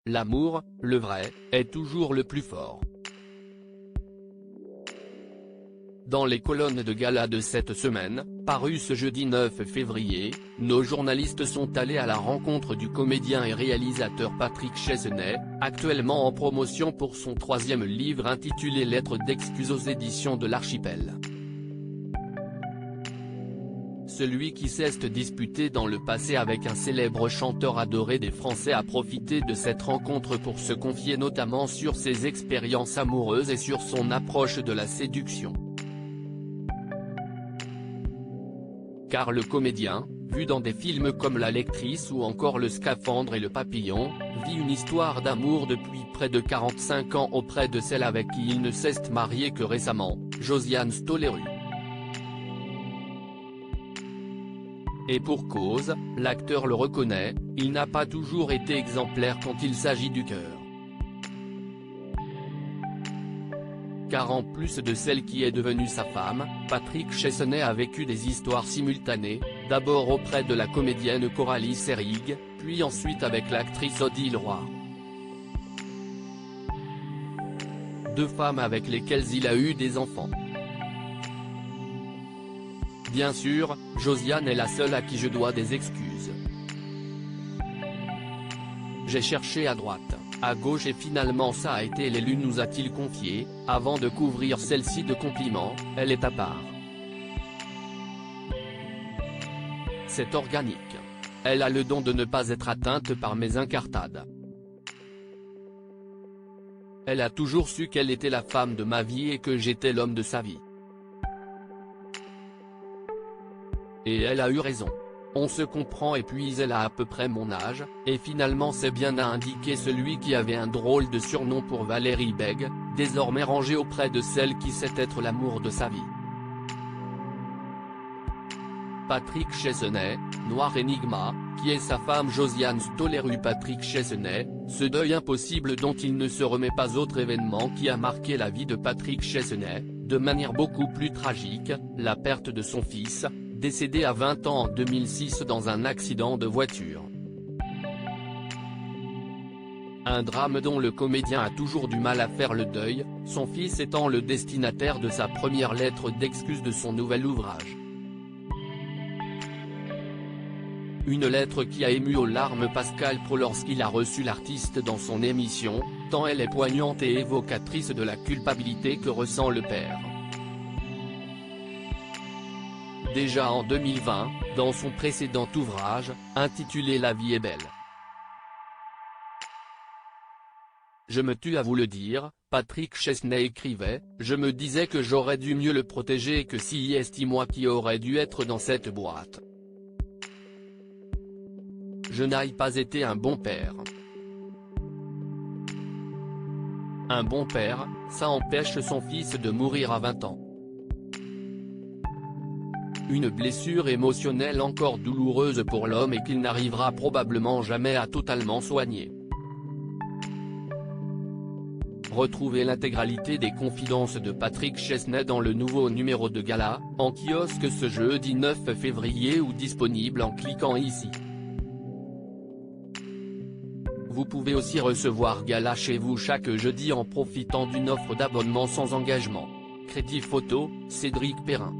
L'amour, le vrai, est toujours le plus fort. Dans les colonnes de gala de cette semaine, parues ce jeudi 9 février, nos journalistes sont allés à la rencontre du comédien et réalisateur Patrick Chesney, actuellement en promotion pour son 3e livre intitulé Lettres d'excuses aux éditions de l'Archipel. Celui qui s'est disputé dans le passé avec un célèbre chanteur adoré des Français a profité de cette rencontre pour se confier notamment sur ses expériences amoureuses et sur son approche de la séduction. Car le comédien, vu dans des films comme La Lectrice ou encore Le Scaphandre et Le Papillon, vit une histoire d'amour depuis près de 45 ans auprès de celle avec qui il ne s'est marié que récemment, Josiane Stolleru. Et pour cause, l'acteur le reconnaît, il n'a pas toujours été exemplaire quand il s'agit du cœur. Car en plus de celle qui est devenue sa femme, Patrick Chesney a vécu des histoires simultanées, d'abord auprès de la comédienne Coralie Serrig, puis ensuite avec l'actrice Odile Roy. Deux femmes avec lesquelles il a eu des enfants. Bien sûr, Josiane est la seule à qui je dois des excuses. J'ai cherché à droite, à gauche et finalement ça a été l'élu, nous a-t-il confié, avant de couvrir celle-ci de compliments, elle est à part. C'est organique. Elle a le don de ne pas être atteinte par mes incartades. Elle a toujours su qu'elle était la femme de ma vie et que j'étais l'homme de sa vie. Et elle a eu raison. On se comprend et puis elle a à peu près mon âge, et finalement c'est bien, à indiquer celui qui avait un drôle de surnom pour Valérie Bègue, désormais rangée auprès de celle qui sait être l'amour de sa vie. Patrick Chesney, Noir Enigma, qui est sa femme Josiane Stolleru. Patrick Chesney, ce deuil impossible dont il ne se remet pas. Autre événement qui a marqué la vie de Patrick Chesney, de manière beaucoup plus tragique, la perte de son fils, décédé à 20 ans en 2006 dans un accident de voiture. Un drame dont le comédien a toujours du mal à faire le deuil, son fils étant le destinataire de sa première lettre d'excuse de son nouvel ouvrage. Une lettre qui a ému aux larmes Pascal Praud lorsqu'il a reçu l'artiste dans son émission, tant elle est poignante et évocatrice de la culpabilité que ressent le père. Déjà en 2020, dans son précédent ouvrage, intitulé La vie est belle. Je me tue à vous le dire, Patrick Chesney écrivait, je me disais que j'aurais dû mieux le protéger et que si est moi qui aurais dû être dans cette boîte. Je n'ai pas été un bon père. Un bon père, ça empêche son fils de mourir à 20 ans. Une blessure émotionnelle encore douloureuse pour l'homme et qu'il n'arrivera probablement jamais à totalement soigner. Retrouvez l'intégralité des confidences de Patrick Chesney dans le nouveau numéro de Gala, en kiosque ce jeudi 9 février ou disponible en cliquant ici. Vous pouvez aussi recevoir Gala chez vous chaque jeudi en profitant d'une offre d'abonnement sans engagement. Crédit photo, Cédric Perrin.